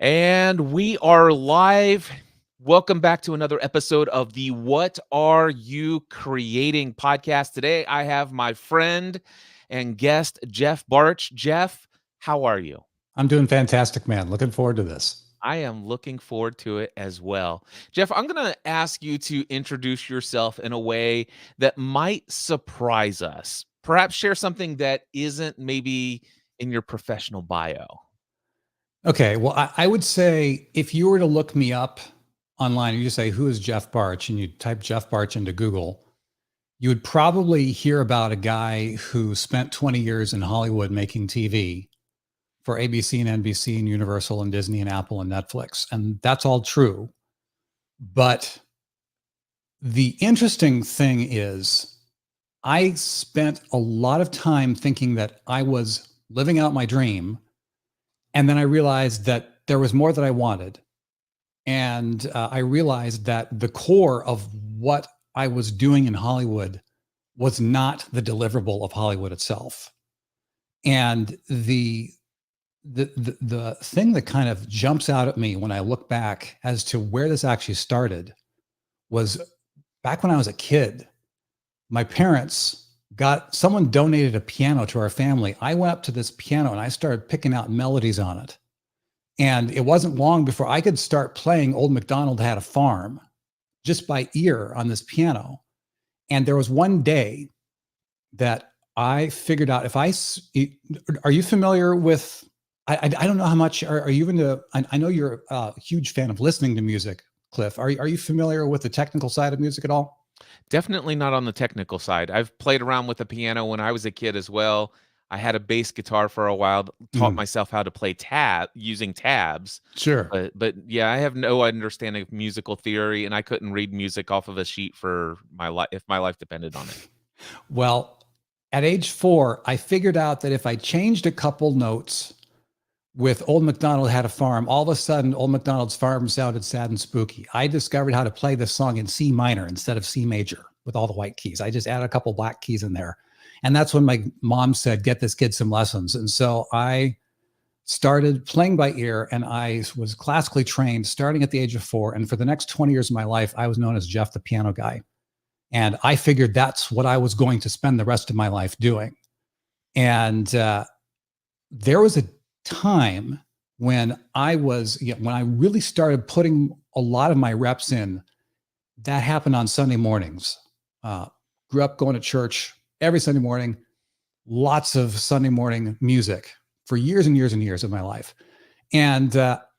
And we are live. Welcome back to another episode of the What Are You Creating podcast. Today, I have my friend and guest, Jeff Bartsch. Jeff, how are you? I'm doing fantastic, man. Looking forward to this. I am looking forward to it as well. Jeff, I'm going to ask you to introduce yourself in a way that might surprise us. Perhaps share something that isn't maybe in your professional bio. Okay, well, I would say if you were to look me up online and you say, who is Jeff Bartsch? And you type Jeff Bartsch into Google, you would probably hear about a guy who spent 20 years in Hollywood making TV for ABC and NBC and Universal and Disney and Apple and Netflix. And that's all true. But the interesting thing is, I spent a lot of time thinking that I was living out my dream. And then I realized that there was more that I wanted. And I realized that the core of what I was doing in Hollywood was not the deliverable of Hollywood itself. And the thing that kind of jumps out at me when I look back as to where this actually started was back when I was a kid. My parents someone donated a piano to our family. I went up to this piano and I started picking out melodies on it. And it wasn't long before I could start playing Old MacDonald Had a Farm just by ear on this piano. And there was one day that I figured out are you familiar with, I don't know how much, are you into, I know you're a huge fan of listening to music, Cliff. Are you familiar with the technical side of music at all? Definitely not on the technical side. I've played around with the piano when I was a kid as well. I had a bass guitar for a while, taught myself how to play using tabs. Sure. But yeah, I have no understanding of musical theory, and I couldn't read music off of a sheet for my life if my life depended on it. Well, at age 4, I figured out that if I changed a couple notes with Old MacDonald Had a Farm, all of a sudden Old MacDonald's Farm sounded sad and spooky. I discovered how to play this song in C minor instead of C major with all the white keys. I just added a couple black keys in there. And that's when my mom said, get this kid some lessons. And so I started playing by ear, and I was classically trained starting at the age of 4. And for the next 20 years of my life, I was known as Jeff the Piano Guy. And I figured that's what I was going to spend the rest of my life doing. And there was a time when when I really started putting a lot of my reps in. That happened on Sunday mornings. Grew up going to church every Sunday morning, lots of Sunday morning music for years and years and years of my life. And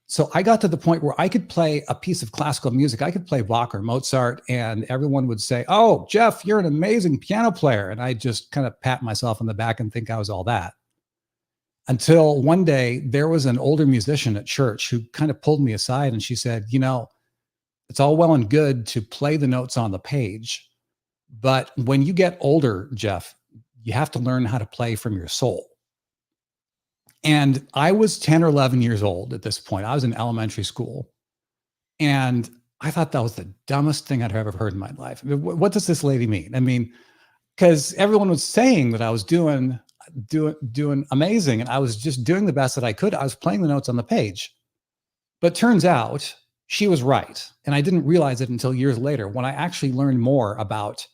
so I got to the point where I could play a piece of classical music. I could play Bach or Mozart, and everyone would say, oh, Jeff, you're an amazing piano player. And I just kind of pat myself on the back and think I was all that. Until one day, there was an older musician at church who kind of pulled me aside, and she said, it's all well and good to play the notes on the page, but when you get older, Jeff, you have to learn how to play from your soul. And I was 10 or 11 years old at this point. I was in elementary school. And I thought that was the dumbest thing I'd ever heard in my life. I mean, what does this lady mean? I mean, because everyone was saying that I was doing amazing, and I was just doing the best that I could. I was playing the notes on the page. But turns out she was right. And I didn't realize it until years later when I actually learned more about,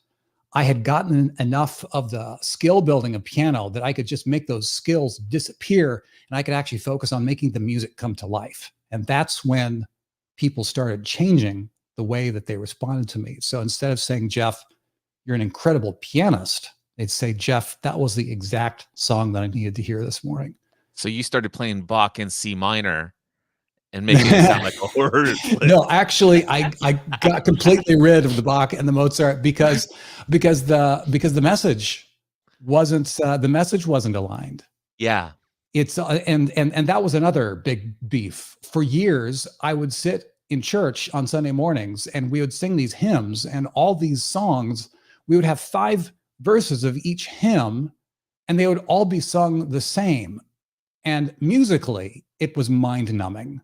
I had gotten enough of the skill building of piano that I could just make those skills disappear, and I could actually focus on making the music come to life. And that's when people started changing the way that they responded to me. So instead of saying, Jeff, you're an incredible pianist, they'd say, Jeff, that was the exact song that I needed to hear this morning. So you started playing Bach in C minor and making it sound like a horror. No, actually, I got completely rid of the Bach and the Mozart because the message wasn't aligned. Yeah, it's and that was another big beef. For years, I would sit in church on Sunday mornings and we would sing these hymns, and all these songs, we would have 5 verses of each hymn, and they would all be sung the same. And musically, it was mind-numbing.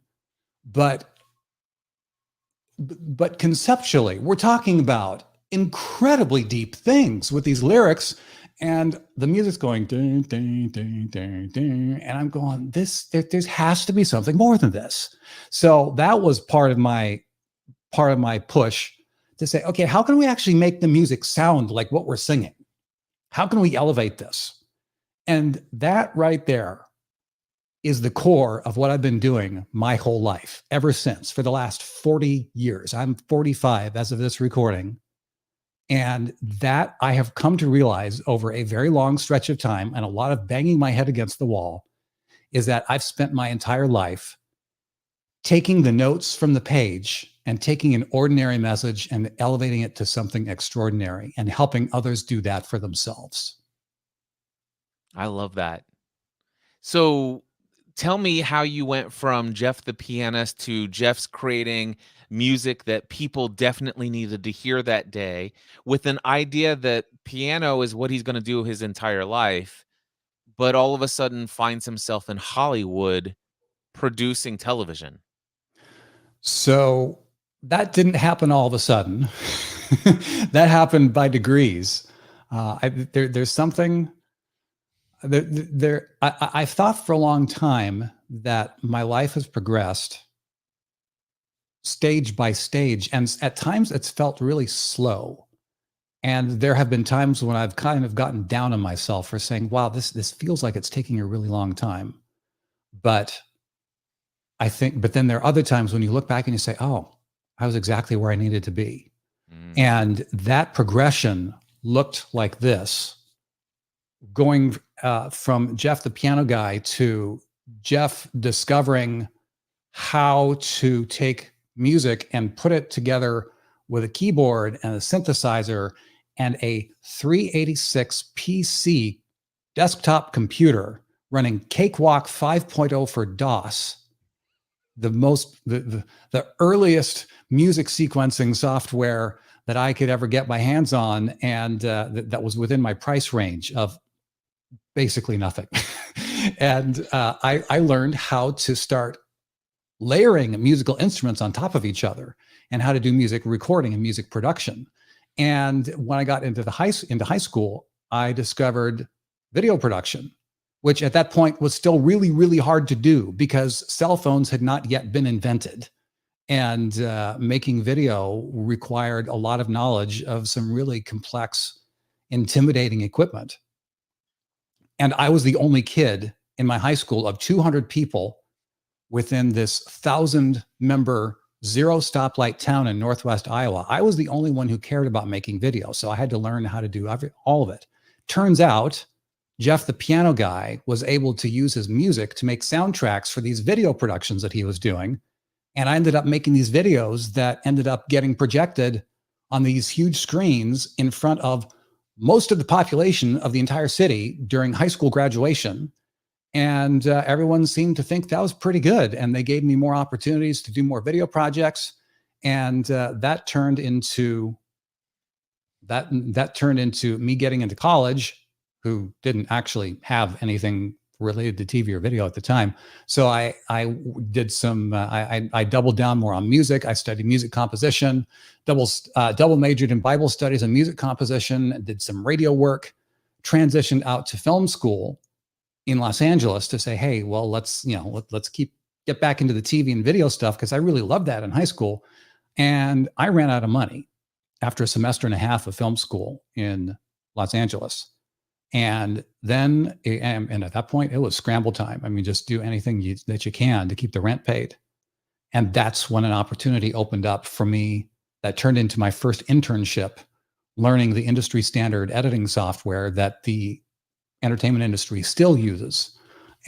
But conceptually, we're talking about incredibly deep things with these lyrics. And the music's going ding, ding, ding, ding, ding. And I'm going, there has to be something more than this. So that was part of my push to say, okay, how can we actually make the music sound like what we're singing? How can we elevate this? And that right there is the core of what I've been doing my whole life, ever since, for the last 40 years. I'm 45 as of this recording. And that I have come to realize over a very long stretch of time and a lot of banging my head against the wall is that I've spent my entire life taking the notes from the page and taking an ordinary message and elevating it to something extraordinary and helping others do that for themselves. I love that. So tell me how you went from Jeff the pianist to Jeff's creating music that people definitely needed to hear that day, with an idea that piano is what he's going to do his entire life, but all of a sudden finds himself in Hollywood producing television. So that didn't happen all of a sudden. That happened by degrees. There's something I thought for a long time that my life has progressed stage by stage, and at times it's felt really slow. And there have been times when I've kind of gotten down on myself for saying, wow, this feels like it's taking a really long time. But but then there are other times when you look back and you say, oh, I was exactly where I needed to be. Mm. And that progression looked like this, going from Jeff the piano guy to Jeff discovering how to take music and put it together with a keyboard and a synthesizer and a 386 PC desktop computer running Cakewalk 5.0 for DOS, the earliest music sequencing software that I could ever get my hands on, and that was within my price range of basically nothing. And I learned how to start layering musical instruments on top of each other and how to do music recording and music production. And when I got into high school, I discovered video production, which at that point was still really, really hard to do because cell phones had not yet been invented. And making video required a lot of knowledge of some really complex, intimidating equipment. And I was the only kid in my high school of 200 people within this 1,000-member zero stoplight town in Northwest Iowa. I was the only one who cared about making video. So I had to learn how to do all of it. Turns out Jeff, the piano guy, was able to use his music to make soundtracks for these video productions that he was doing. And I ended up making these videos that ended up getting projected on these huge screens in front of most of the population of the entire city during high school graduation. And everyone seemed to think that was pretty good. And they gave me more opportunities to do more video projects. And that turned into me getting into college, who didn't actually have anything related to TV or video at the time. So I did some, I doubled down more on music. I studied music composition, double majored in Bible studies and music composition, did some radio work, transitioned out to film school in Los Angeles to say, hey, well, let's get back into the TV and video stuff, because I really loved that in high school. And I ran out of money after a semester and a half of film school in Los Angeles. And then, and at that point, it was scramble time. I mean, just do anything that you can to keep the rent paid. And that's when an opportunity opened up for me that turned into my first internship, learning the industry standard editing software that the entertainment industry still uses.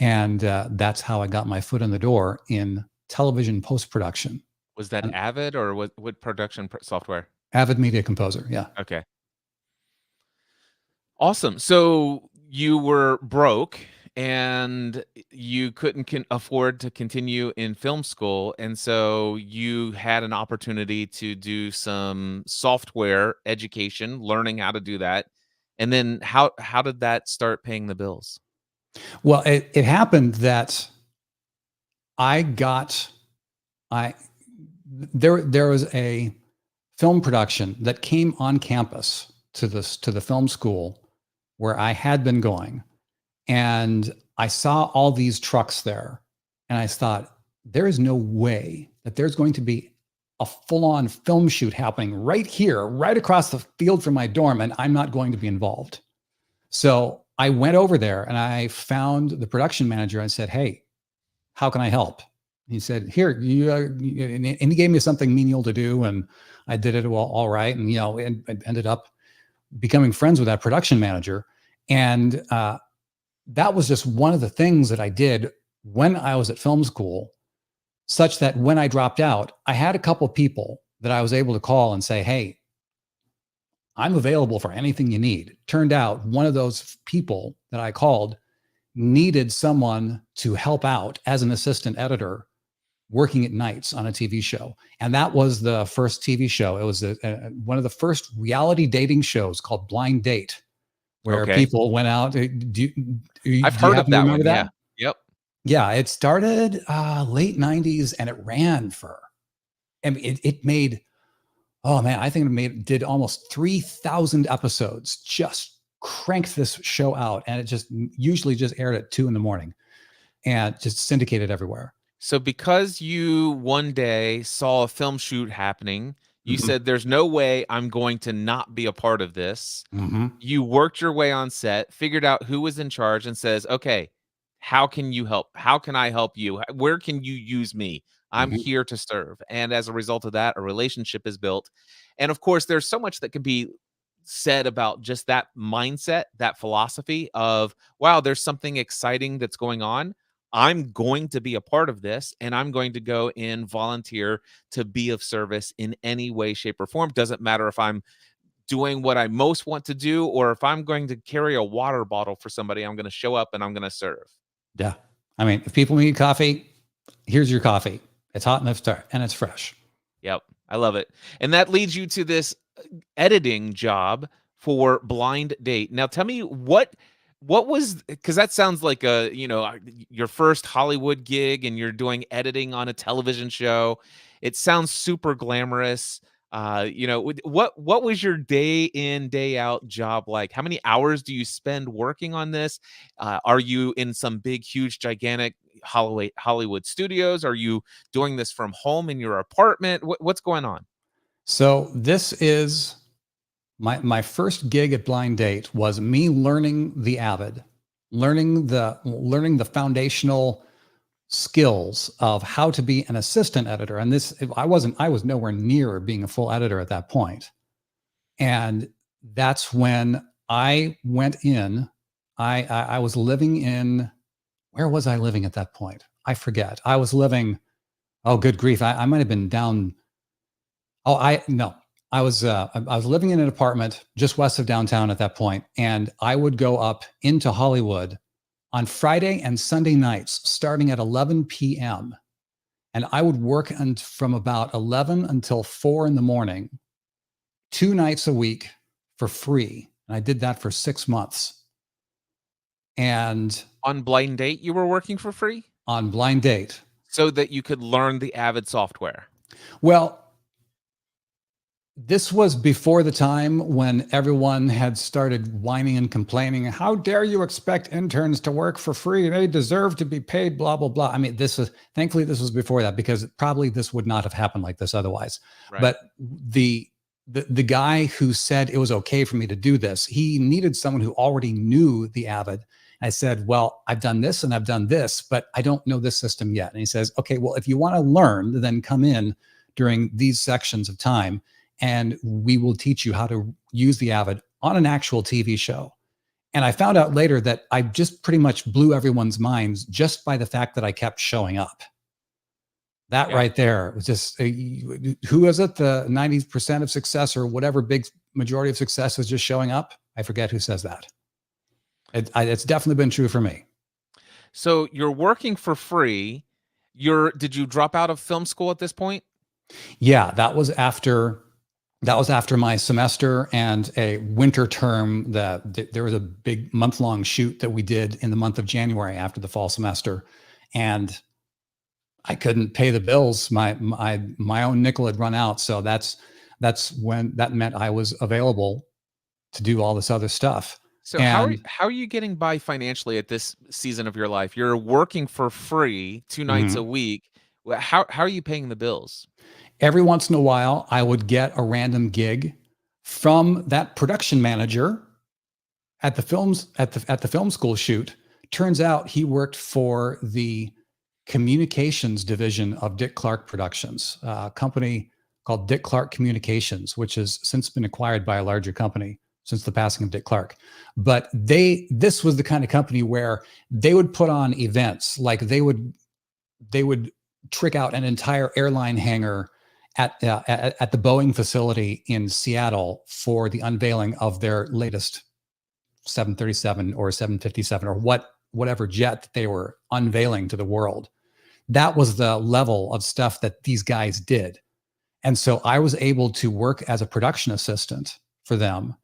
And that's how I got my foot in the door in television post-production. Was that Avid, or what production software? Avid Media Composer, yeah. Okay. Awesome. So you were broke and you couldn't afford to continue in film school. And so you had an opportunity to do some software education, learning how to do that. And then how did that start paying the bills? Well, it happened that there was a film production that came on campus to the film school where I had been going, and I saw all these trucks there, and I thought, there is no way that there's going to be a full-on film shoot happening right here, right across the field from my dorm, and I'm not going to be involved. So I went over there and I found the production manager. I said, hey, how can I help? He said, here, and he gave me something menial to do, and I did it all right. And, and I ended up becoming friends with that production manager. And that was just one of the things that I did when I was at film school, such that when I dropped out, I had a couple people that I was able to call and say, hey, I'm available for anything you need. Turned out one of those people that I called needed someone to help out as an assistant editor working at nights on a TV show. And that was the first TV show. It was one of the first reality dating shows called Blind Date, where people went out. I've heard of that one. Yeah. Yep. Yeah. It started late 90s and it ran for, I mean, it made, oh man, I think did almost 3,000 episodes, just cranked this show out. And it just usually just aired at 2 a.m. and just syndicated everywhere. So because you one day saw a film shoot happening, you said, there's no way I'm going to not be a part of this. You worked your way on set, figured out who was in charge, and says, okay, how can you help? How can I help you? Where can you use me? I'm here to serve. And as a result of that, a relationship is built. And of course, there's so much that can be said about just that mindset, that philosophy of, wow, there's something exciting that's going on. I'm going to be a part of this, and I'm going to go and volunteer to be of service in any way, shape, or form. Doesn't matter if I'm doing what I most want to do, or if I'm going to carry a water bottle for somebody, I'm going to show up and I'm going to serve. Yeah. I mean, if people need coffee, here's your coffee. It's hot and it's fresh. Yep. I love it. And that leads you to this editing job for Blind Date. Now tell me what was, because that sounds like your first Hollywood gig and you're doing editing on a television show. It sounds super glamorous. What was your day in, day out job like? How many hours do you spend working on this? Are you in some big, huge, gigantic Hollywood studios? Are you doing this from home in your apartment? What's going on? So this is my first gig at Blind Date was me learning the Avid, learning the foundational skills of how to be an assistant editor. And I was nowhere near being a full editor at that point. And that's when I went in. I was living in, where was I living at that point? I forget. I was living, oh, good grief. I might have been down. I was living in an apartment just west of downtown at that point, and I would go up into Hollywood on Friday and Sunday nights, starting at 11 p.m. And I would work from about 11 until 4 a.m, 2 nights a week for free. And I did that for 6 months. And on Blind Date, you were working for free? On Blind Date. So that you could learn the Avid software. Well, this was before the time when everyone had started whining and complaining. How dare you expect interns to work for free? They deserve to be paid, blah, blah, blah. I mean, thankfully this was before that, because probably this would not have happened like this otherwise. Right. But the guy who said it was okay for me to do this, he needed someone who already knew the Avid. I said, well, I've done this and I've done this, but I don't know this system yet. And he says, okay, well, if you want to learn, then come in during these sections of time, and we will teach you how to use the Avid on an actual TV show. And I found out later that I just pretty much blew everyone's minds just by the fact that I kept showing up. That right there was just, who is it? The 90% of success, or whatever big majority of success, is just showing up. I forget who says that. It's definitely been true for me. So you're working for free. Did you drop out of film school at this point? Yeah, that was after my semester and a winter term. There was a big month-long shoot that we did in the month of January after the fall semester, and I couldn't pay the bills. My own nickel had run out, so that's when that meant I was available to do all this other stuff. So And how are you getting by financially at this season of your life? You're working for free 2 nights a mhm, week. How are you paying the bills? every once in a while, I would get a random gig from that production manager at the film school shoot. Turns out he worked for the communications division of Dick Clark Productions, a company called Dick Clark Communications, which has since been acquired by a larger company since the passing of Dick Clark. But this was the kind of company where they would put on events, like they would trick out an entire airline hangar at the Boeing facility in Seattle for the unveiling of their latest 737 or 757 or whatever jet that they were unveiling to the world. That was the level of stuff that these guys did. And so I was able to work as a production assistant for them.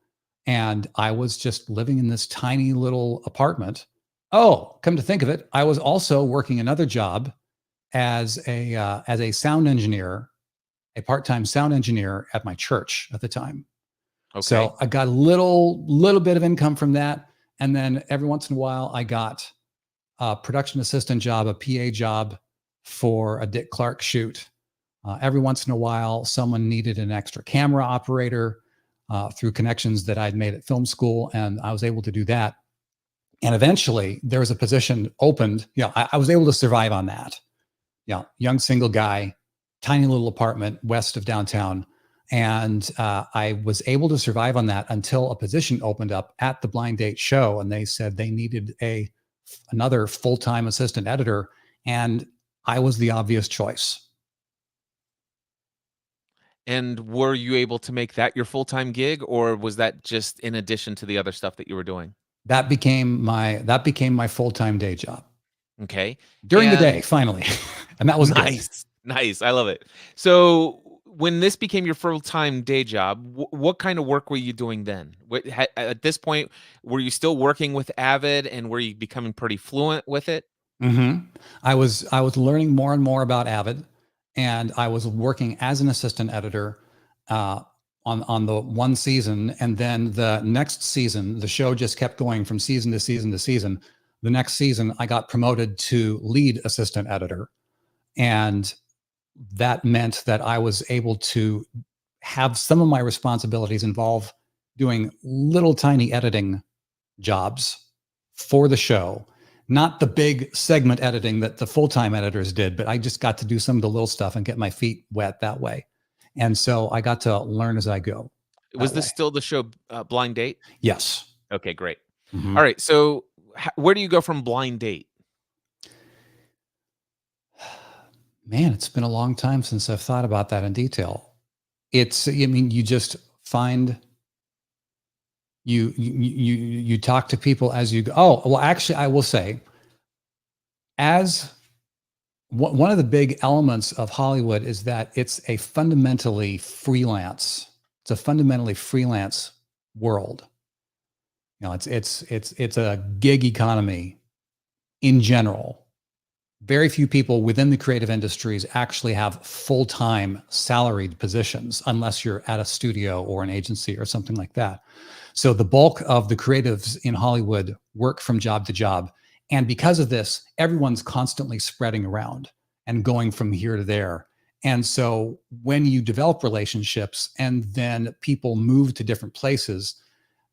And I was just living in this tiny little apartment. Oh, come to think of it, I was also working another job as a sound engineer, a part-time sound engineer at my church at the time. Okay. So I got a little bit of income from that, and then every once in a while I got a production assistant job, a PA job for a Dick Clark shoot. Every once in a while, someone needed an extra camera operator through connections that I'd made at film school, and I was able to do that. And eventually, there was a position opened. Yeah, I was able to survive on that. Yeah, young single guy, tiny little apartment west of downtown. And I was able to survive on that until a position opened up at the Blind Date show, and they said they needed another full-time assistant editor, and I was the obvious choice. And were you able to make that your full-time gig, or was that just in addition to the other stuff that you were doing? That became my full-time day job Okay. during the day, And finally, and that was good. nice. Nice. I love it. So when this became your full-time day job, what kind of work were you doing then? At this point, were you still working with Avid, and were you becoming pretty fluent with it? hmm I was learning more and more about Avid, and I was working as an assistant editor uh, on the one season, and then the next season, the show just kept going from season to season to season. The next season, I got promoted to lead assistant editor, and that meant that I was able to have some of my responsibilities involve doing little tiny editing jobs for the show, not the big segment editing that the full-time editors did, but I just got to do some of the little stuff and get my feet wet that way. And so I got to learn as I go Was that this way. still the show Blind Date? Yes. Okay, great. Mhm. All right. So where do you go from Blind Date? Man, it's been a long time since I've thought about that in detail. I mean, you just find you talk to people as you go. Oh, well, actually, I will say, as one of the big elements of Hollywood is that it's a fundamentally freelance world. You know, it's a gig economy in general. Very few people within the creative industries actually have full-time salaried positions unless you're at a studio or an agency or something like that. So the bulk of the creatives in Hollywood work from job to job. And because of this, everyone's constantly spreading around and going from here to there. And so when you develop relationships and then people move to different places,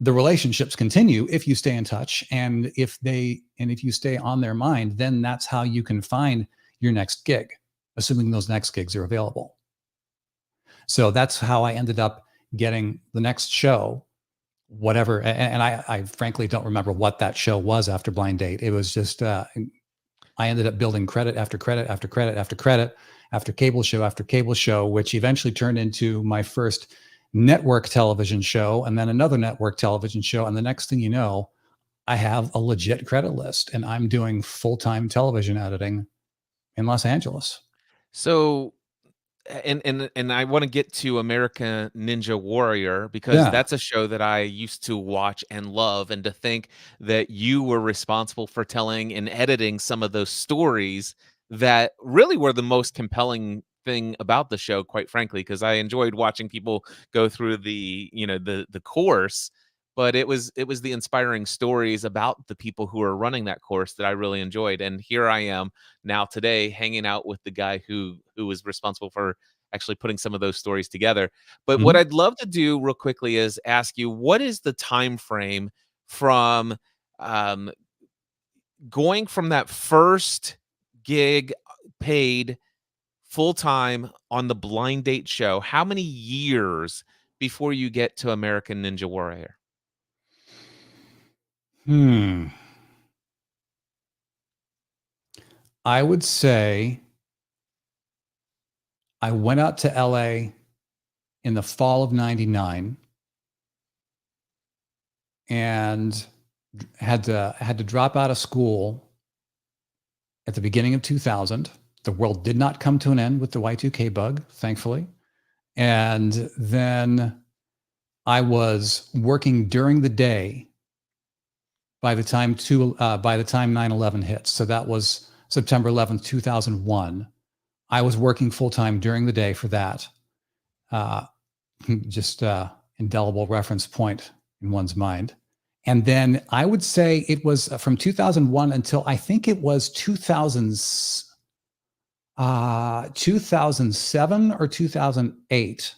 the relationships continue if you stay in touch, and if you stay on their mind, then that's how you can find your next gig, assuming those next gigs are available. So that's how I ended up getting the next show, whatever. And I frankly don't remember what that show was after Blind Date. It was just I ended up building credit after credit after credit after credit after cable show, which eventually turned into my first network television show, and then another network television show. And the next thing you know, I have a legit credit list, and I'm doing full-time television editing in Los Angeles. So and I want to get to American Ninja Warrior, because Yeah. that's a show that I used to watch and love, and to think that you were responsible for telling and editing some of those stories that really were the most compelling thing about the show, quite frankly, because I enjoyed watching people go through the course, but it was the inspiring stories about the people who are running that course that I really enjoyed. And here I am now today hanging out with the guy who was responsible for actually putting some of those stories together. But what Mhm. I'd love to do real quickly is ask you, what is the time frame from um, going from that first gig paid full time on the blind date show? How many years before you get to American Ninja Warrior? Hmm. I would say I went out to LA in the fall of 99 and had to drop out of school at the beginning of 2000. The world did not come to an end with the Y2K bug, thankfully. And then I was working during the day by the time 9/11 hits. So that was September 11th, 2001. I was working full time during the day for that. Uh, just indelible reference point in one's mind. And then I would say it was from 2001 until I think it was 2007 or 2008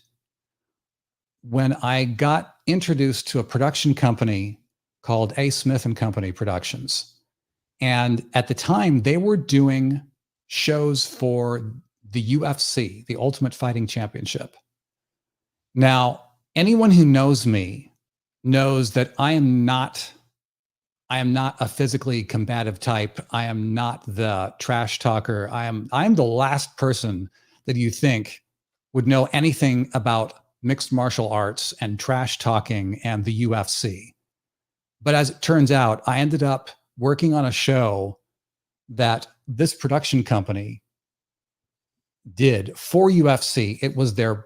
when I got introduced to a production company called A. Smith and Company Productions. And at the time, they were doing shows for the UFC, the Ultimate Fighting Championship. Now, anyone who knows me knows that I am not a physically combative type. I am not the trash talker. I am the last person that you think would know anything about mixed martial arts and trash talking and the UFC. But as it turns out, I ended up working on a show that this production company did for UFC. It was their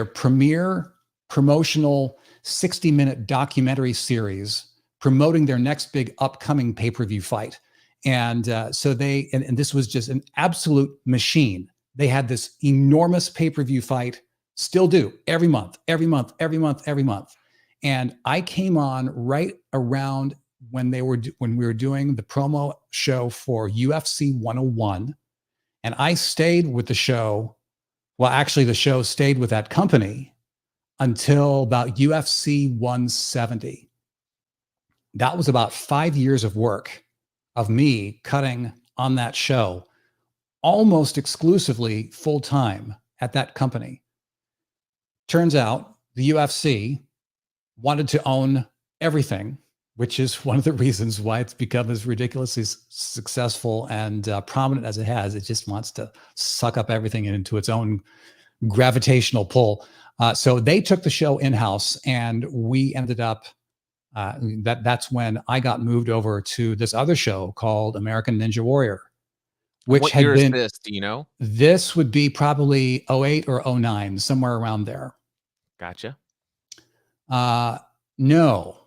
premiere promotional 60-minute documentary series promoting their next big upcoming pay-per-view fight. And and this was just an absolute machine. They had this enormous pay-per-view fight, still do every month, every month, every month, every month. And I came on right around when we were doing the promo show for UFC 101, and I stayed with the show. Well, actually, the show stayed with that company until about UFC 170. That was about 5 years of work of me cutting on that show, almost exclusively full time at that company. Turns out the UFC wanted to own everything, which is one of the reasons why it's become as ridiculously successful and prominent as it has. It just wants to suck up everything into its own gravitational pull. So they took the show in-house, and we ended up that's when I got moved over to this other show called American Ninja Warrior, And which what year had is been this? Do you know? this would be probably '08 or '09, somewhere around there. Gotcha. No,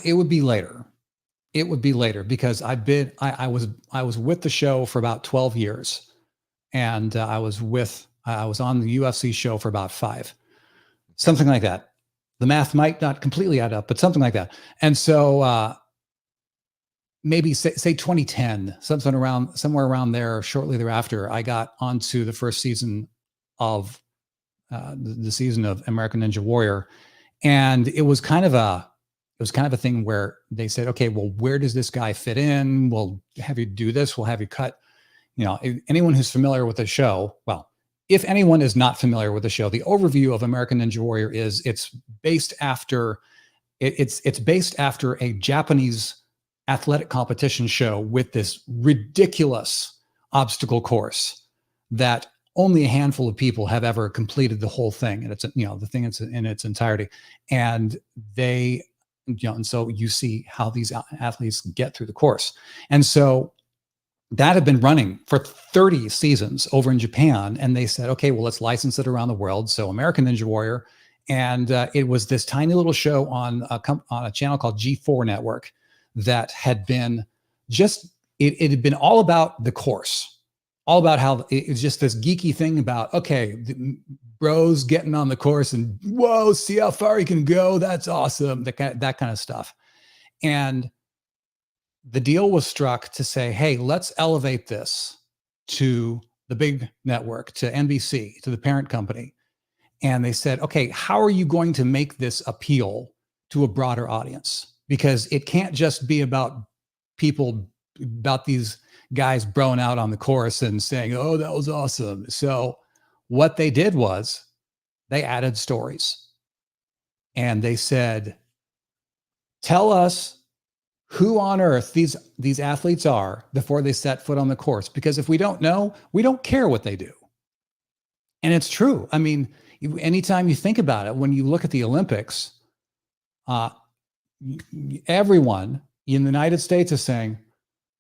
it would be later. It would be later because I was with the show for about 12 years, and I was on the UFC show for about 5, something like that. The math might not completely add up, but something like that. And so maybe say 2010, somewhere around there, shortly thereafter, I got onto the first season of the season of American Ninja Warrior, and it was kind of a thing where they said, okay, well, where does this guy fit in? We'll have you do this. We'll have you cut. Anyone who's familiar with the show, well, if anyone is not familiar with the show, the overview of American Ninja Warrior is it's based after a Japanese athletic competition show with this ridiculous obstacle course that only a handful of people have ever completed the whole thing, and it's the thing in its entirety. And and so you see how these athletes get through the course. And so that had been running for 30 seasons over in Japan, and they said, okay, well, let's license it around the world. So American Ninja Warrior, and it was this tiny little show on a channel called G4 Network that had been it had been all about the course. all about how it's just this geeky thing about, okay, bros getting on the course and whoa, see how far you can go. That's awesome. That kind of stuff. And the deal was struck to say, hey, let's elevate this to the big network, to NBC, to the parent company. And they said, okay, how are you going to make this appeal to a broader audience? Because it can't just be about these guys broing out on the course and saying, oh, that was awesome. So what they did was they added stories. And they said, tell us who on earth these athletes are before they set foot on the course. Because if we don't know, we don't care what they do. And it's true. I mean, anytime you think about it, when you look at the Olympics, everyone in the United States is saying,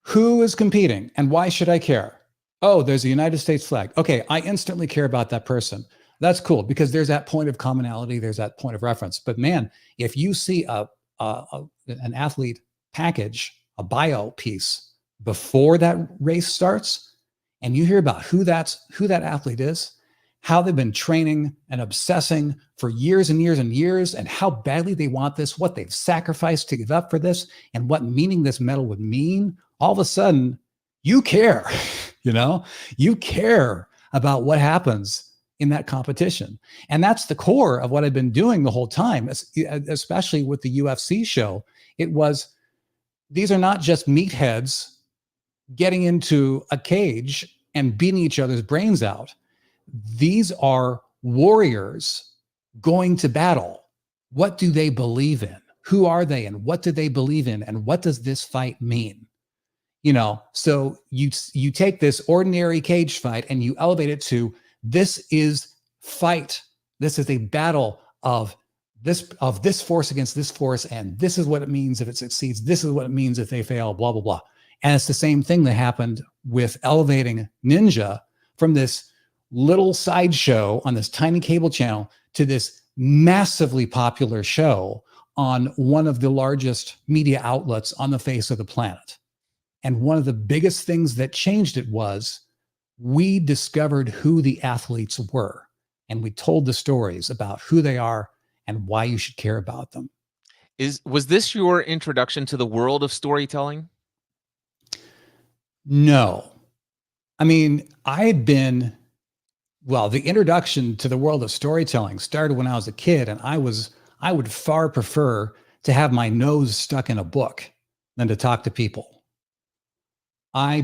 who is competing and why should I care? Oh, there's a United States flag. Okay, I instantly care about that person. That's cool because there's that point of commonality, there's that point of reference. But man, if you see an athlete package, a bio piece before that race starts, and you hear about who that athlete is, how they've been training and obsessing for years and years and years, and how badly they want this, what they've sacrificed to give up for this, and what meaning this medal would mean, all of a sudden, you care, you care about what happens in that competition. And that's the core of what I've been doing the whole time, especially with the UFC show. It was, these are not just meatheads getting into a cage and beating each other's brains out. These are warriors going to battle. What do they believe in? Who are they and what do they believe in? And what does this fight mean? So you take this ordinary cage fight and you elevate it to, this is fight. This is a battle of this force against this force. And this is what it means if it succeeds. This is what it means if they fail, blah, blah, blah. And it's the same thing that happened with elevating Ninja from this little sideshow on this tiny cable channel to this massively popular show on one of the largest media outlets on the face of the planet. And one of the biggest things that changed it was we discovered who the athletes were, and we told the stories about who they are and why you should care about them. Was this your introduction to the world of storytelling? No. I mean, the introduction to the world of storytelling started when I was a kid, and I would far prefer to have my nose stuck in a book than to talk to people. I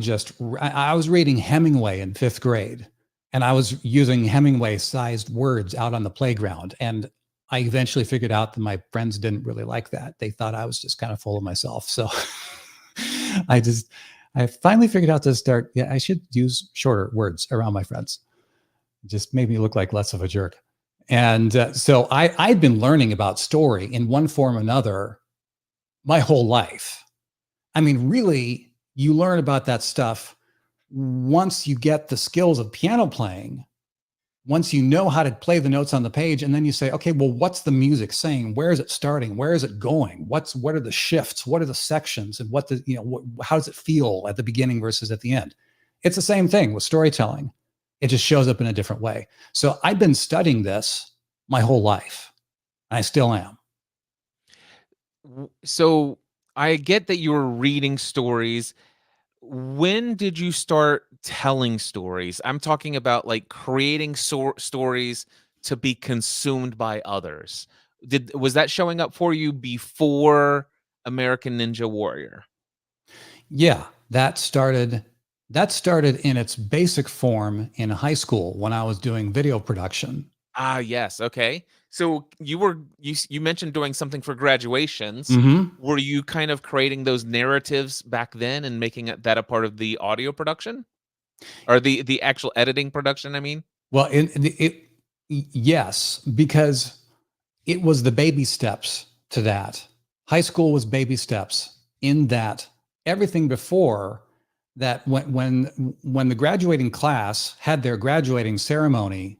was reading Hemingway in 5th grade, and I was using Hemingway-sized words out on the playground. And I eventually figured out that my friends didn't really like that. They thought I was just kind of full of myself. So I finally figured out I should use shorter words around my friends. It just made me look like less of a jerk. And so I'd been learning about story in one form or another my whole life. I mean, really, you learn about that stuff once you get the skills of piano playing, once you know how to play the notes on the page, and then you say, okay, well, what's the music saying? Where is it starting? Where is it going? What are the shifts? What are the sections? And how does it feel at the beginning versus at the end? It's the same thing with storytelling. It just shows up in a different way. So I've been studying this my whole life. And I still am. So I get that you were reading stories. When did you start telling stories? I'm talking about like creating stories to be consumed by others. Was that showing up for you before American Ninja Warrior? Yeah, that started in its basic form in high school when I was doing video production. Ah, yes. Okay. So you mentioned doing something for graduations. Mm-hmm. Were you kind of creating those narratives back then and making that a part of the audio production or the actual editing production? I mean, well, yes, because it was the baby steps to that. High school was baby steps in that. Everything before that, when the graduating class had their graduating ceremony,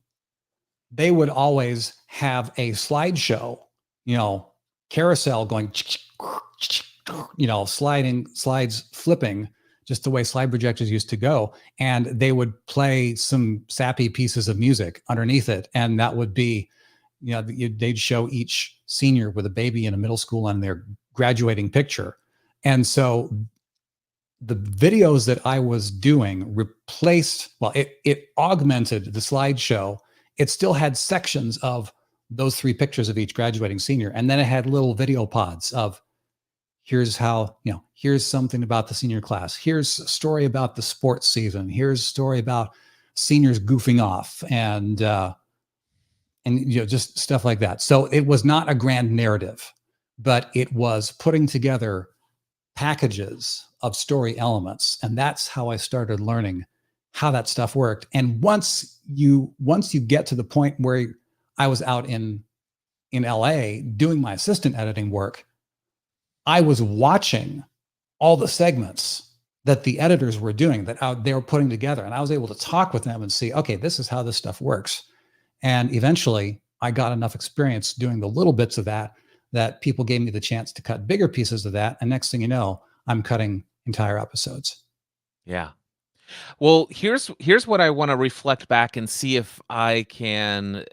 they would always have a slideshow, carousel going, slides flipping, just the way slide projectors used to go. And they would play some sappy pieces of music underneath it. And that would be, they'd show each senior with a baby in a middle school on their graduating picture. And so the videos that I was doing it augmented the slideshow. It still had sections of those 3 pictures of each graduating senior. And then it had little video pods of, here's how, here's something about the senior class. Here's a story about the sports season. Here's a story about seniors goofing off and just stuff like that. So it was not a grand narrative, but it was putting together packages of story elements. And that's how I started learning how that stuff worked. And once you get to the point where I was out in LA doing my assistant editing work, I was watching all the segments that the editors were doing, that they were putting together. And I was able to talk with them and see, okay, this is how this stuff works. And eventually I got enough experience doing the little bits of that people gave me the chance to cut bigger pieces of that. And next thing you know, I'm cutting entire episodes. Yeah. Well, here's what I want to reflect back and see if I'm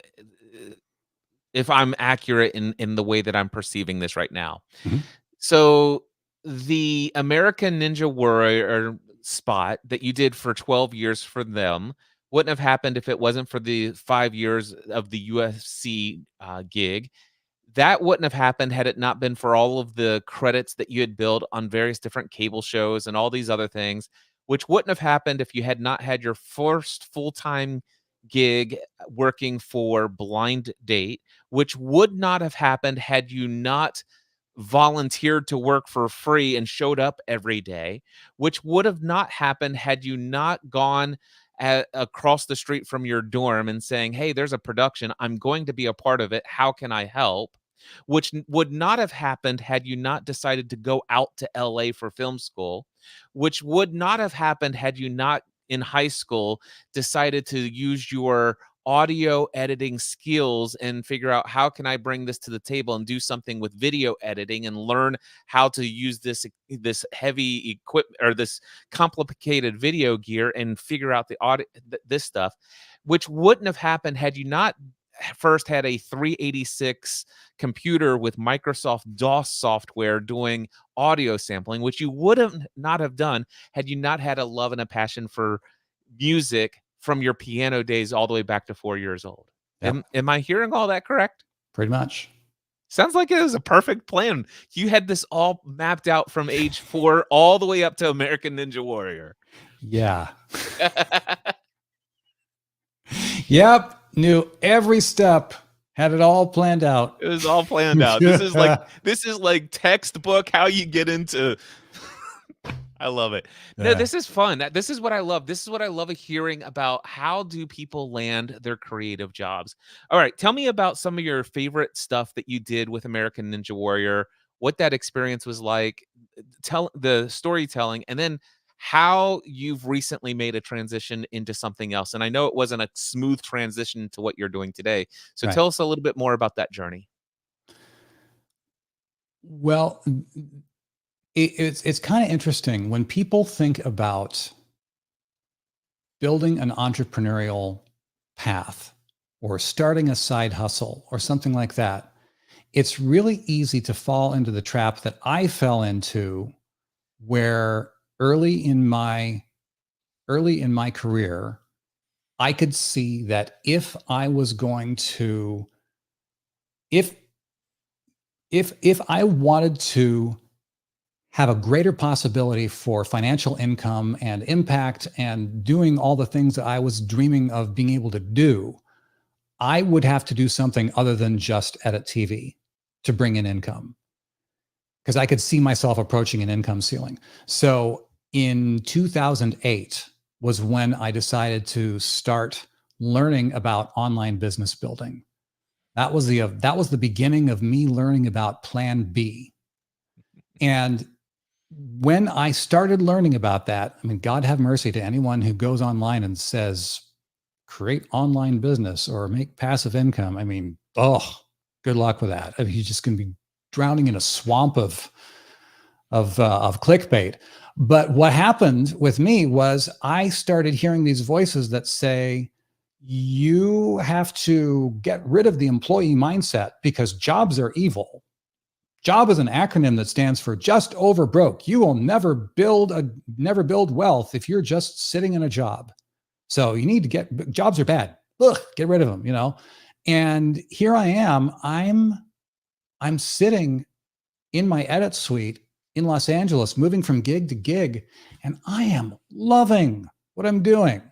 accurate in the way that I'm perceiving this right now. Mm-hmm. So the American Ninja Warrior spot that you did for 12 years for them wouldn't have happened if it wasn't for the 5 years of the UFC gig. That wouldn't have happened had it not been for all of the credits that you had built on various different cable shows and all these other things, which wouldn't have happened if you had not had your first full-time gig working for Blind Date, which would not have happened had you not volunteered to work for free and showed up every day, which would have not happened had you not gone across the street from your dorm and saying, hey, there's a production, I'm going to be a part of it, how can I help? Which would not have happened had you not decided to go out to LA for film school, which would not have happened had you not in high school decided to use your audio editing skills and figure out, how can I bring this to the table and do something with video editing and learn how to use this heavy equipment or this complicated video gear and figure out the audio, this stuff, which wouldn't have happened had you not first had a 386 computer with Microsoft DOS software doing audio sampling, which you would have not have done had you not had a love and a passion for music from your piano days all the way back to 4 years old. Yep. Am I hearing all that correct? Pretty much. Sounds like it was a perfect plan. You had this all mapped out from age 4 all the way up to American Ninja Warrior. Yeah. Yep. Knew every step, had it all planned out. It was all planned out. This is like textbook how you get into I love it. No, this is fun. This is what I love. This is what I love hearing about. How do people land their creative jobs? All right, tell me about some of your favorite stuff that you did with American Ninja Warrior, what that experience was like, tell the storytelling, and then how you've recently made a transition into something else. And I know it wasn't a smooth transition to what you're doing today. So Right. Tell us a little bit more about that journey. Well, it's kind of interesting when people think about building an entrepreneurial path or starting a side hustle or something like that. It's really easy to fall into the trap that I fell into, where early in my career, I could see that if I was going to, if I wanted to have a greater possibility for financial income and impact and doing all the things that I was dreaming of being able to do, I would have to do something other than just edit TV to bring in income, because I could see myself approaching an income ceiling. So in 2008 was when I decided to start learning about online business building. That was the beginning of me learning about Plan B. And when I started learning about that, I mean, God have mercy to anyone who goes online and says, create online business or make passive income. I mean, good luck with that. I mean, you're just going to be drowning in a swamp of clickbait. But what happened with me was I started hearing these voices that say, you have to get rid of the employee mindset because jobs are evil. Job is an acronym that stands for just over broke. You will never build wealth if you're just sitting in a job. So you need to jobs are bad. Ugh, get rid of them, And here I am. I'm sitting in my edit suite in Los Angeles, moving from gig to gig, and I am loving what I'm doing.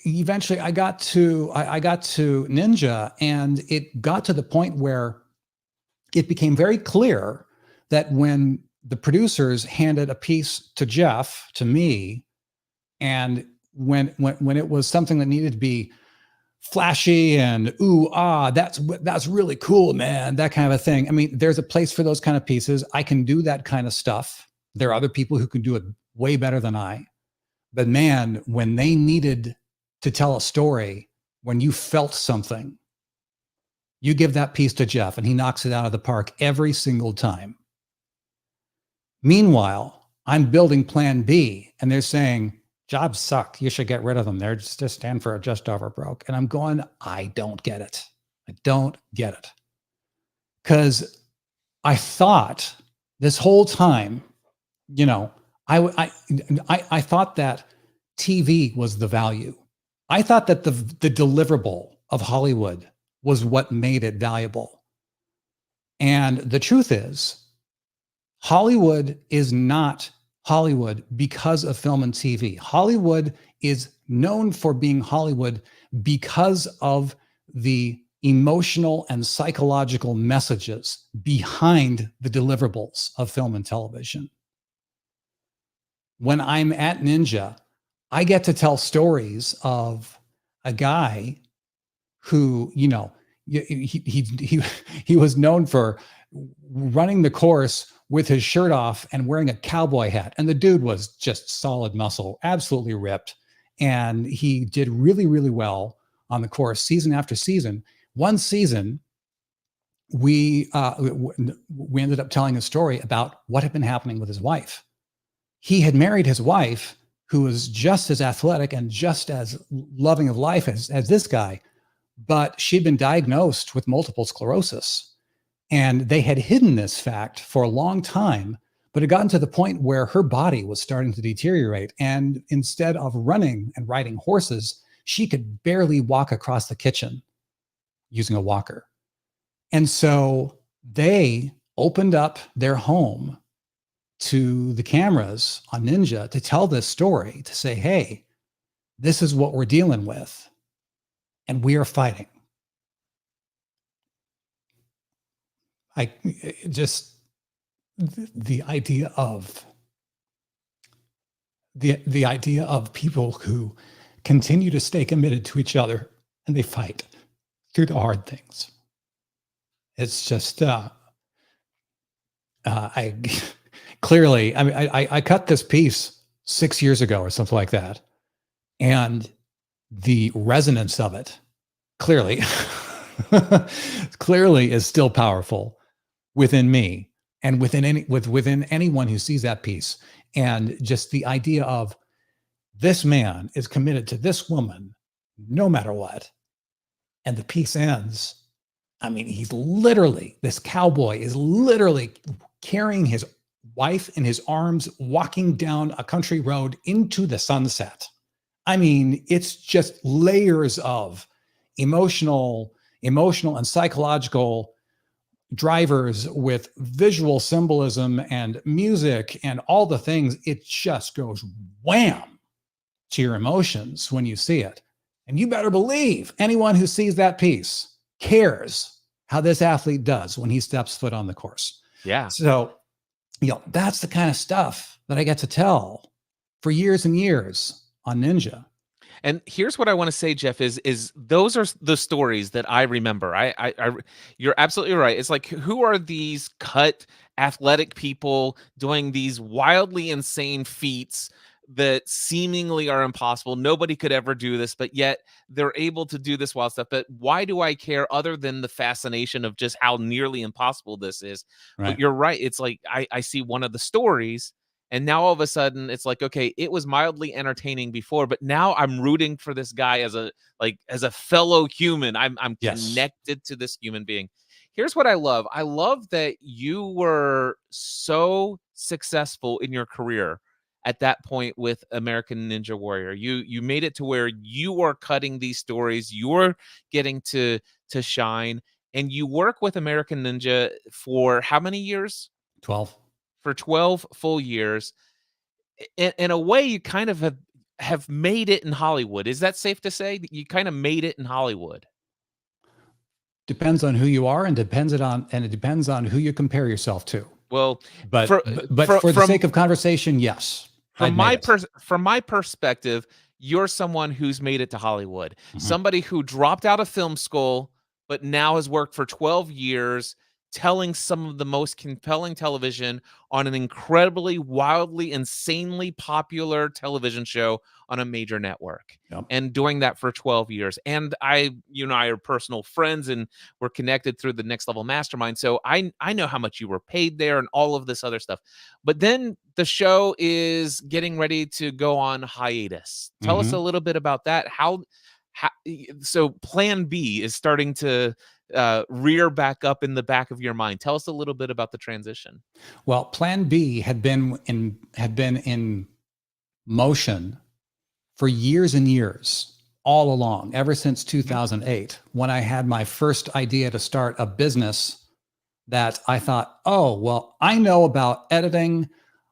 Eventually I got to Ninja, and it got to the point where it became very clear that when the producers handed a piece to Jeff, to me, and when it was something that needed to be flashy and that's really cool, man, that kind of a thing. I mean, there's a place for those kind of pieces. I can do that kind of stuff. There are other people who can do it way better than I. But man, when they needed to tell a story, when you felt something, you give that piece to Jeff and he knocks it out of the park every single time. Meanwhile, I'm building plan B and they're saying, jobs suck. You should get rid of them. They're just stand for just over broke. And I'm going, I don't get it. I don't get it. Because I thought this whole time, I thought that TV was the value. I thought that the deliverable of Hollywood was what made it valuable. And the truth is, Hollywood is not Hollywood because of film and TV. Hollywood is known for being Hollywood because of the emotional and psychological messages behind the deliverables of film and television. When I'm at Ninja, I get to tell stories of a guy who, he was known for running the course with his shirt off and wearing a cowboy hat. And the dude was just solid muscle, absolutely ripped. And he did really, really well on the course season after season. One season, we ended up telling a story about what had been happening with his wife. He had married his wife, who was just as athletic and just as loving of life as this guy, but she'd been diagnosed with multiple sclerosis. And they had hidden this fact for a long time, but it gotten to the point where her body was starting to deteriorate. And instead of running and riding horses, she could barely walk across the kitchen using a walker. And so they opened up their home to the cameras on Ninja to tell this story, to say, hey, this is what we're dealing with, and we are fighting. The idea of people who continue to stay committed to each other and they fight through the hard things. It's just, I cut this piece 6 years ago or something like that. And the resonance of it clearly is still powerful within me and within anyone who sees that piece. And just the idea of this man is committed to this woman no matter what. And the piece ends. I mean, this cowboy is literally carrying his wife in his arms, walking down a country road into the sunset. I mean, it's just layers of emotional and psychological drivers with visual symbolism and music and all the things. It just goes wham to your emotions when you see it. And you better believe anyone who sees that piece cares how this athlete does when he steps foot on the course. Yeah. So, that's the kind of stuff that I get to tell for years and years on Ninja. And here's what I want to say, Jeff, is those are the stories that I remember. You're absolutely right. It's like, who are these cut athletic people doing these wildly insane feats that seemingly are impossible? Nobody could ever do this, but yet they're able to do this wild stuff. But why do I care, other than the fascination of just how nearly impossible this is? Right. But you're right. It's like, I see one of the stories And now all of a sudden it's like, okay, it was mildly entertaining before, but now I'm rooting for this guy as a fellow human. I'm Yes. connected to this human being. Here's what I love. I love that you were so successful in your career at that point with American Ninja Warrior. You made it to where you are cutting these stories, you're getting to shine, and you work with American Ninja for how many years? 12. For 12 full years. In a way, you kind of have made it in Hollywood. Is that safe to say that you kind of made it in Hollywood? Depends on who you are, and it depends on who you compare yourself to. Well, But for but for for the from sake of conversation, yes, from I'd made my it. from my perspective, you're someone who's made it to Hollywood. Mhm. Somebody who dropped out of film school, but now has worked for 12 years telling some of the most compelling television on an incredibly, wildly, insanely popular television show on a major network. Yep. And doing that for 12 years. And you and I are personal friends and we're connected through the Next Level Mastermind. So I know how much you were paid there and all of this other stuff. But then the show is getting ready to go on hiatus. Tell us a Mhm. little bit about that. How so Plan B is starting to rear back up in the back of your mind. Tell us a little bit about the transition. Well, Plan B had been in motion for years and years, all along, ever since Mhm. 2008, when I had my first idea to start a business that I thought, oh, well, I know about editing.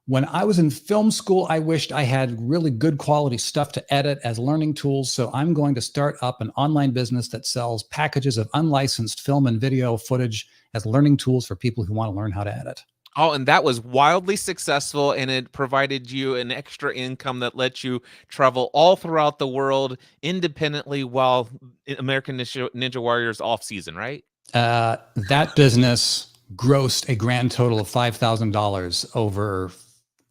When I was in film school, I wished I had really good quality stuff to edit as learning tools. So I'm going to start up an online business that sells packages of unlicensed film and video footage as learning tools for people who want to learn how to edit. Oh, and that was wildly successful, and it provided you an extra income that let you travel all throughout the world independently while American Ninja Warrior's off season, right? That business grossed a grand total of $5,000 over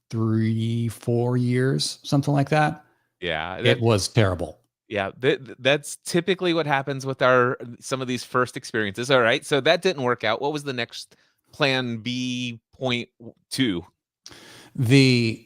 3, 4 years, something like that. Yeah, It was terrible. yeah, that's typically what happens with our some of these first experiences. All right, so that didn't work out. What was the next plan B point two? The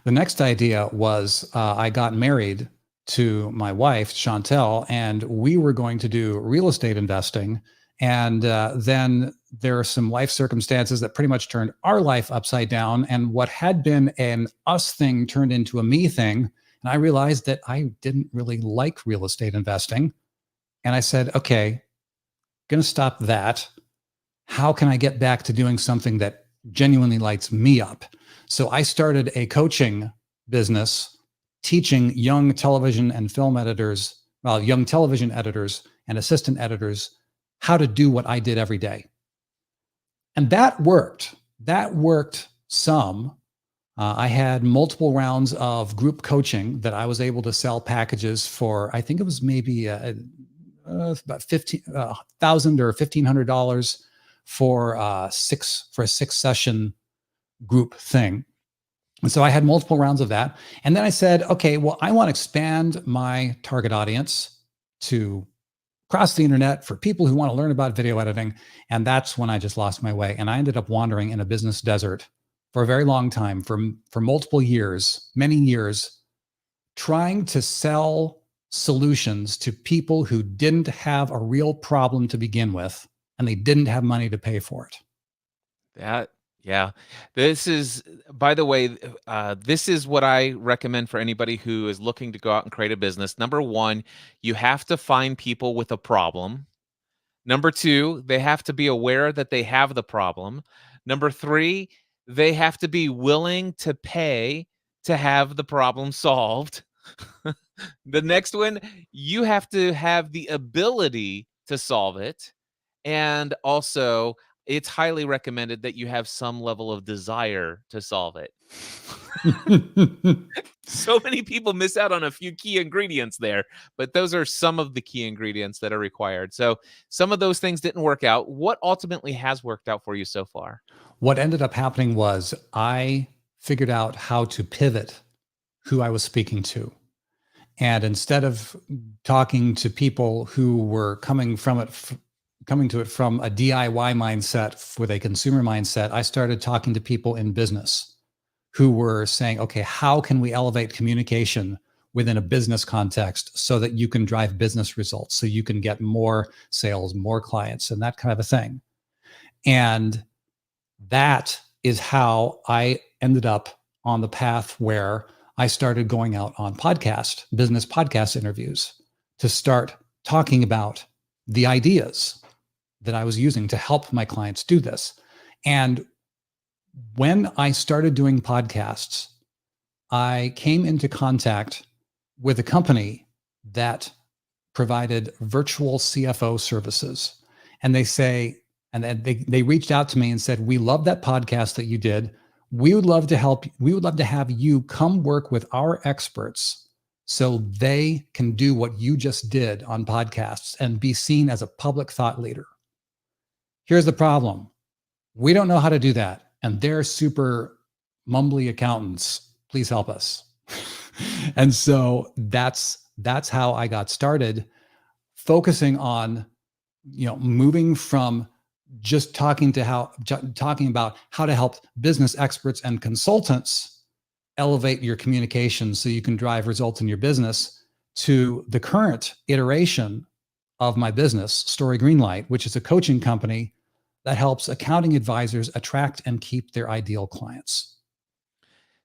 next idea was I got married to my wife Chantel, and we were going to do real estate investing. And then there are some life circumstances that pretty much turned our life upside down. And what had been an us thing turned into a me thing. And I realized that I didn't really like real estate investing. And I said, okay, going to stop that. How can I get back to doing something that genuinely lights me up? So I started a coaching business teaching young television and film editors, well, young television editors and assistant editors how to do what I did every day. And that worked. That worked some. I had multiple rounds of group coaching that I was able to sell packages for. I think it was maybe about 15,000 or $1,500 for a 6 session group thing. And so I had multiple rounds of that. And then I said, okay, well, I want to expand my target audience to across the internet for people who want to learn about video editing. And that's when I just lost my way. And I ended up wandering in a business desert for a very long time, for multiple years, many years, trying to sell solutions to people who didn't have a real problem to begin with, and they didn't have money to pay for it. That yeah. This is by the way, this is what I recommend for anybody who is looking to go out and create a business. Number 1, you have to find people with a problem. Number 2, they have to be aware that they have the problem. Number 3, they have to be willing to pay to have the problem solved. The next one, you have to have the ability to solve it. And also, it's highly recommended that you have some level of desire to solve it. So many people miss out on a few key ingredients there, but those are some of the key ingredients that are required. So some of those things didn't work out. What ultimately has worked out for you so far? What ended up happening was I figured out how to pivot who I was speaking to. And instead of talking to people who were to it from a DIY mindset with a consumer mindset, I started talking to people in business who were saying, okay, how can we elevate communication within a business context so that you can drive business results, so you can get more sales, more clients, and that kind of a thing. And that is how I ended up on the path where I started going out on business podcast interviews to start talking about the ideas that I was using to help my clients do this. And when I started doing podcasts, I came into contact with a company that provided virtual CFO services. And they reached out to me and said, we love that podcast that you did. We would love to help. We would love to have you come work with our experts so they can do what you just did on podcasts and be seen as a public thought leader. Here's the problem. We don't know how to do that. And they're super mumbly accountants. Please help us. And so that's how I got started, focusing on, moving from just talking about how to help business experts and consultants elevate your communication so you can drive results in your business, to the current iteration of my business, Story Greenlight, which is a coaching company that helps accounting advisors attract and keep their ideal clients.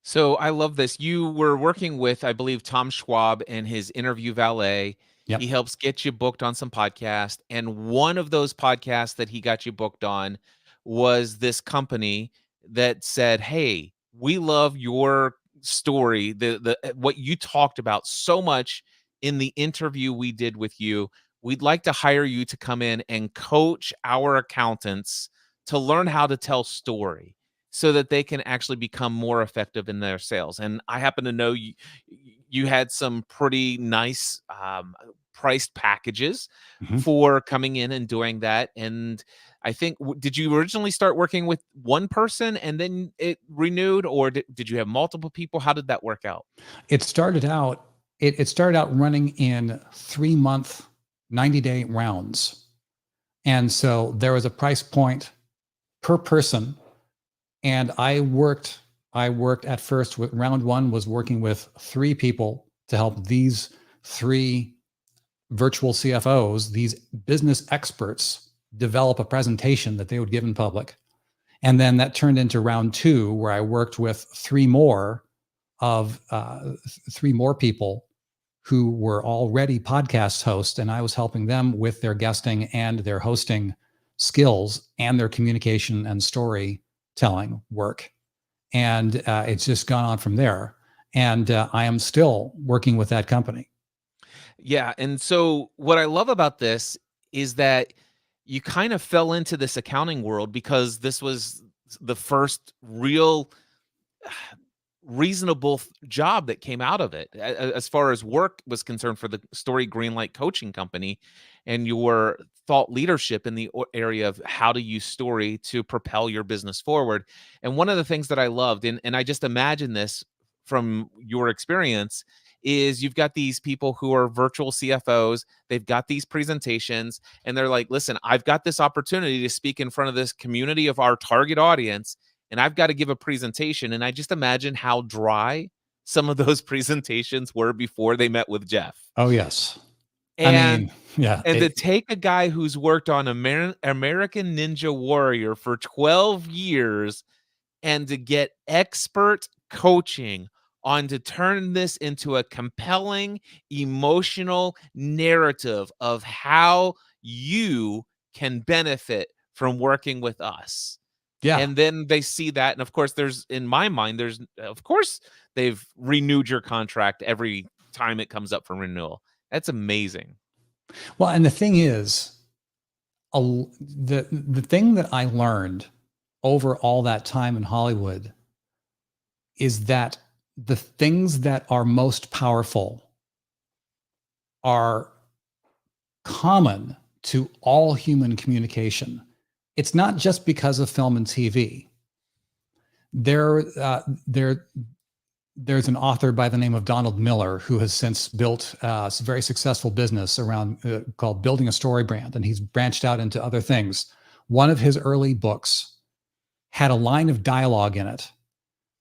So I love this. You were working with, I believe, Tom Schwab and his Interview Valet. Yep. He helps get you booked on some podcasts. And one of those podcasts that he got you booked on was this company that said, hey, we love your story, the what you talked about so much in the interview we did with you. We'd like to hire you to come in and coach our accountants to learn how to tell story, so that they can actually become more effective in their sales. And I happen to know you had some pretty nice priced packages for coming in and doing that. And I think, did you originally start working with one person and then it renewed, or did you have multiple people? How did that work out? It started out running in 3-month, 90-day rounds. And so there was a price point per person. And I worked at first with round one, was working with 3 people to help these 3 virtual CFOs, these business experts, develop a presentation that they would give in public. And then that turned into round 2, where I worked with 3 more people who were already podcast hosts, and I was helping them with their guesting and their hosting skills and their communication and storytelling work. And it's just gone on from there. And I am still working with that company. Yeah. And so what I love about this is that you kind of fell into this accounting world because this was the first real reasonable job that came out of it as far as work was concerned for the Story Greenlight coaching company, and your thought leadership in the area of how to use story to propel your business forward. And one of the things that I loved, and I just imagine this from your experience, is you've got these people who are virtual CFOs, they've got these presentations, and they're like, listen, I've got this opportunity to speak in front of this community of our target audience, and I've got to give a presentation. And I just imagine how dry some of those presentations were before they met with Jeff. Oh, yes. And yeah. And to take a guy who's worked on American Ninja Warrior for 12 years and to get expert coaching on to turn this into a compelling, emotional narrative of how you can benefit from working with us. Yeah. And then they see that. And of course, in my mind, of course, they've renewed your contract every time it comes up for renewal. That's amazing. Well, and the thing is, the thing that I learned over all that time in Hollywood is that the things that are most powerful are common to all human communication. It's not just because of film and TV. there's an author by the name of Donald Miller who has since built a very successful business around called Building a Story Brand, and he's branched out into other things. One of his early books had a line of dialogue in it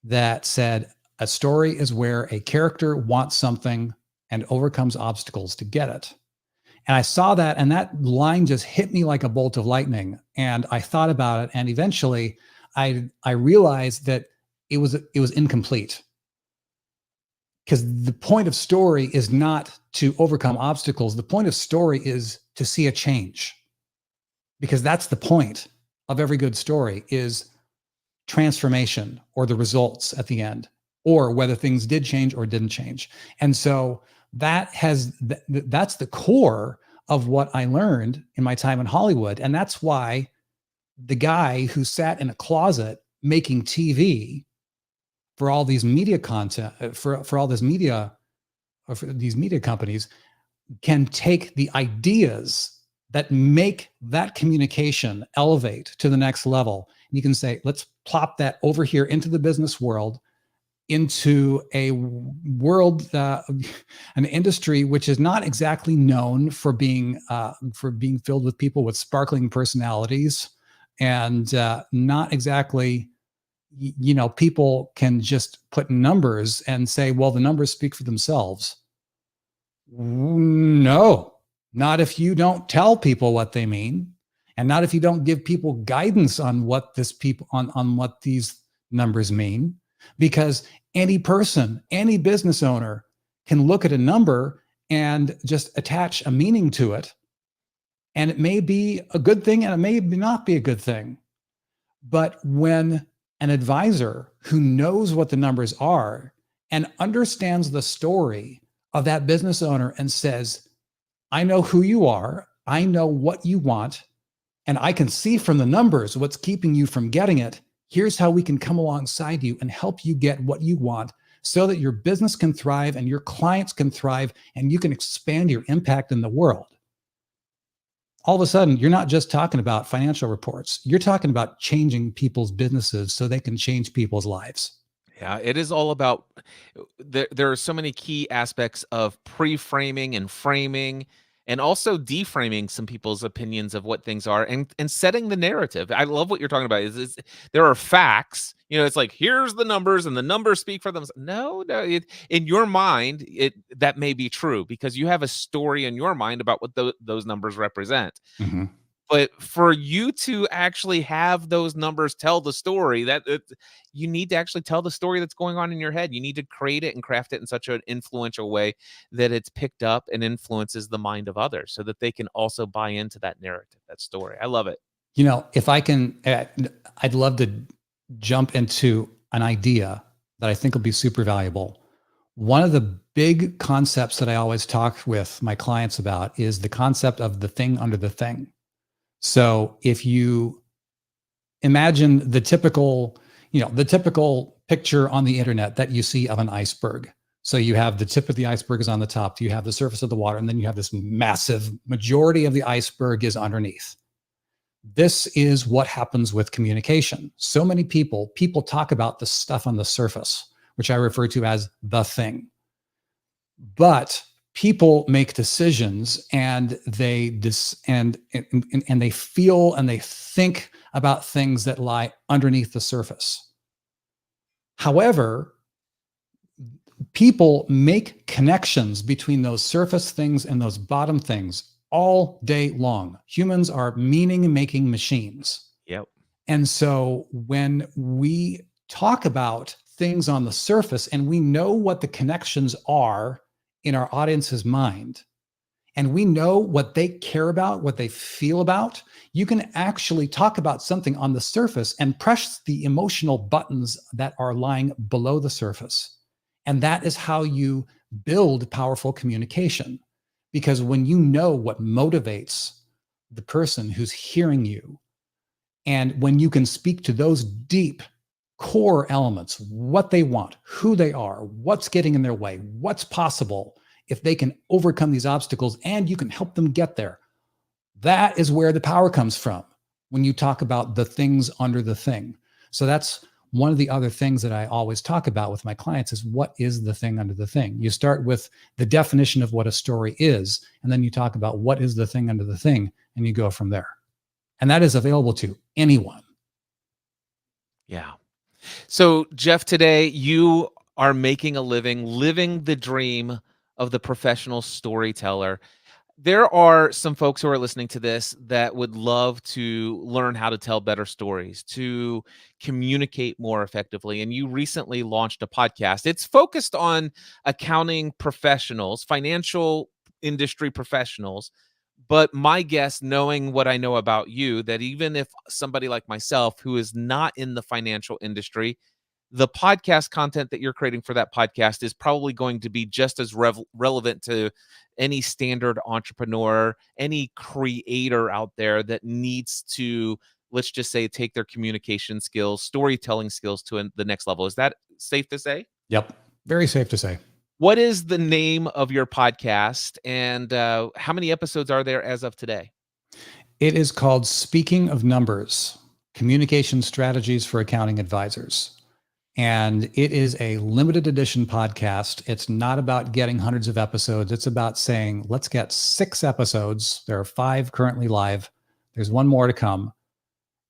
that said, a story is where a character wants something and overcomes obstacles to get it. And I saw that, and that line just hit me like a bolt of lightning. And I thought about it, and eventually I realized that it was incomplete. Because the point of story is not to overcome obstacles. The point of story is to see a change. Because that's the point of every good story, is transformation or the results at the end, or whether things did change or didn't change. And so that's the core of what I learned in my time in Hollywood. And that's why the guy who sat in a closet making TV for all these media content, for all this media, or for these media companies, can take the ideas that make that communication elevate to the next level. And you can say, let's plop that over here into the business world, into a world, an industry which is not exactly known for being filled with people with sparkling personalities, and not exactly, people can just put numbers and say, well, the numbers speak for themselves. No, not if you don't tell people what they mean, and not if you don't give people guidance on what what these numbers mean. Because any person, any business owner can look at a number and just attach a meaning to it. And it may be a good thing and it may not be a good thing. But when an advisor who knows what the numbers are and understands the story of that business owner and says, I know who you are, I know what you want, and I can see from the numbers what's keeping you from getting it. Here's how we can come alongside you and help you get what you want so that your business can thrive and your clients can thrive and you can expand your impact in the world. All of a sudden, you're not just talking about financial reports. You're talking about changing people's businesses so they can change people's lives. Yeah, it is all about, there are so many key aspects of pre-framing and framing, and also deframing some people's opinions of what things are, and setting the narrative. I love what you're talking about. Is there are facts, it's like, here's the numbers and the numbers speak for themselves. No, in your mind, that may be true because you have a story in your mind about what those numbers represent. Mm-hmm. But for you to actually have those numbers tell the story, you need to actually tell the story that's going on in your head. You need to create it and craft it in such an influential way that it's picked up and influences the mind of others so that they can also buy into that narrative, that story. I love it. If I can, I'd love to jump into an idea that I think will be super valuable. One of the big concepts that I always talk with my clients about is the concept of the thing under the thing. So if you imagine the typical picture on the internet that you see of an iceberg. So you have the tip of the iceberg is on the top, you have the surface of the water, and then you have this massive majority of the iceberg is underneath. This is what happens with communication. So many people talk about the stuff on the surface, which I refer to as the thing. But people make decisions and they and they feel and they think about things that lie underneath the surface. However, people make connections between those surface things and those bottom things all day long. Humans are meaning-making machines. Yep. And so when we talk about things on the surface and we know what the connections are in our audience's mind, and we know what they care about, what they feel about, you can actually talk about something on the surface and press the emotional buttons that are lying below the surface. And that is how you build powerful communication. Because when you know what motivates the person who's hearing you, and when you can speak to those deep core elements, what they want, who they are, what's getting in their way, what's possible, if they can overcome these obstacles and you can help them get there, that is where the power comes from when you talk about the things under the thing. So that's one of the other things that I always talk about with my clients is what is the thing under the thing. You start with the definition of what a story is, and then you talk about what is the thing under the thing, and you go from there. And that is available to anyone. Yeah. So, Jeff, today you are making a living, living the dream of the professional storyteller. There are some folks who are listening to this that would love to learn how to tell better stories, to communicate more effectively. And you recently launched a podcast. It's focused on accounting professionals, financial industry professionals. But my guess, knowing what I know about you, that even if somebody like myself who is not in the financial industry, the podcast content that you're creating for that podcast is probably going to be just as relevant to any standard entrepreneur, any creator out there that needs to, let's just say, take their communication skills, storytelling skills to the next level. Is that safe to say? Yep. Very safe to say. What is the name of your podcast, and how many episodes are there as of today? It is called Speaking of Numbers, Communication Strategies for Accounting Advisors. And it is a limited edition podcast. It's not about getting hundreds of episodes. It's about saying, let's get 6 episodes. There are 5 currently live. There's 1 more to come.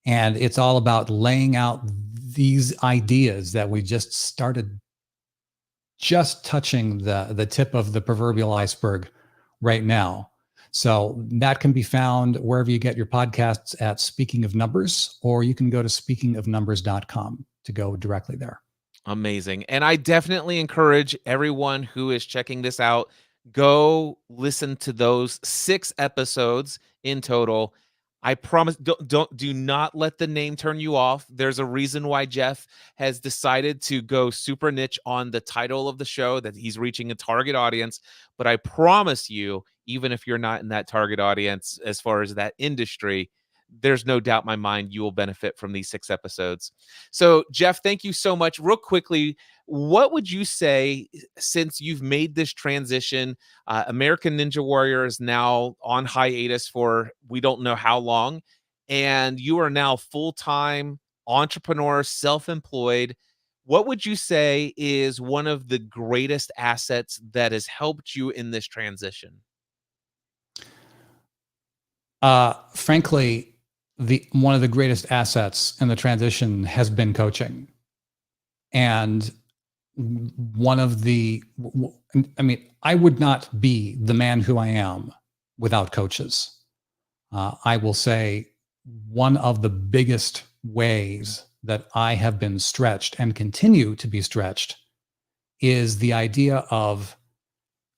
And it's all about laying out these ideas that we just started just touching the tip of the proverbial iceberg right now. So that can be found wherever you get your podcasts at Speaking of Numbers, or you can go to speakingofnumbers.com to go directly there. Amazing. And I definitely encourage everyone who is checking this out, go listen to those 6 episodes in total. I promise, do not let the name turn you off. There's a reason why Jeff has decided to go super niche on the title of the show, that he's reaching a target audience. But I promise you, even if you're not in that target audience as far as that industry, there's no doubt in my mind you will benefit from these 6 episodes. So, Jeff, thank you so much. Real quickly, what would you say, since you've made this transition? American Ninja Warrior is now on hiatus for we don't know how long, and you are now full-time entrepreneur, self-employed. What would you say is one of the greatest assets that has helped you in this transition? Frankly, one of the greatest assets in the transition has been coaching. And I would not be the man who I am without coaches. I will say one of the biggest ways that I have been stretched and continue to be stretched is the idea of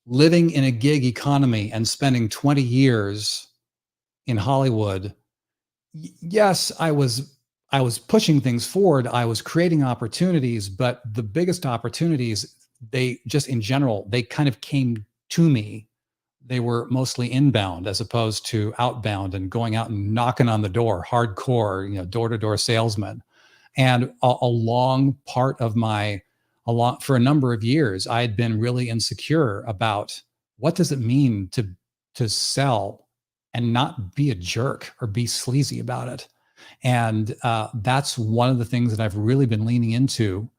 living in a gig economy and spending 20 years in Hollywood. Yes, I was pushing things forward. I was creating opportunities, but the biggest opportunities, they just in general, they kind of came to me. They were mostly inbound as opposed to outbound and going out and knocking on the door, hardcore, door-to-door salesman. And a long part of for a number of years, I had been really insecure about what does it mean to sell and not be a jerk or be sleazy about it. And that's one of the things that I've really been leaning into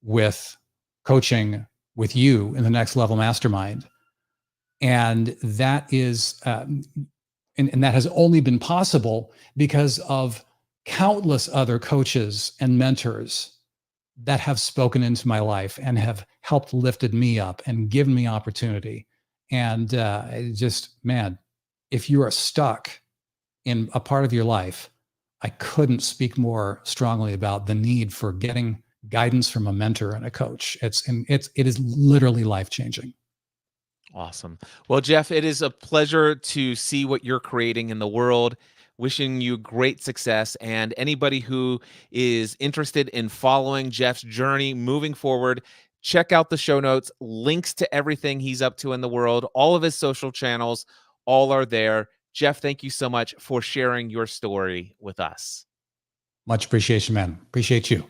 with coaching with you in the Next Level Mastermind. And that is, and that has only been possible because of countless other coaches and mentors that have spoken into my life and have helped lifted me up and given me opportunity. And man, if you are stuck in a part of your life, I couldn't speak more strongly about the need for getting guidance from a mentor and a coach. It is literally life-changing. Awesome. Well, Jeff, it is a pleasure to see what you're creating in the world. Wishing you great success. And anybody who is interested in following Jeff's journey moving forward, check out the show notes, links to everything he's up to in the world, all of his social channels, all are there. Jeff, thank you so much for sharing your story with us. Much appreciation, man. Appreciate you.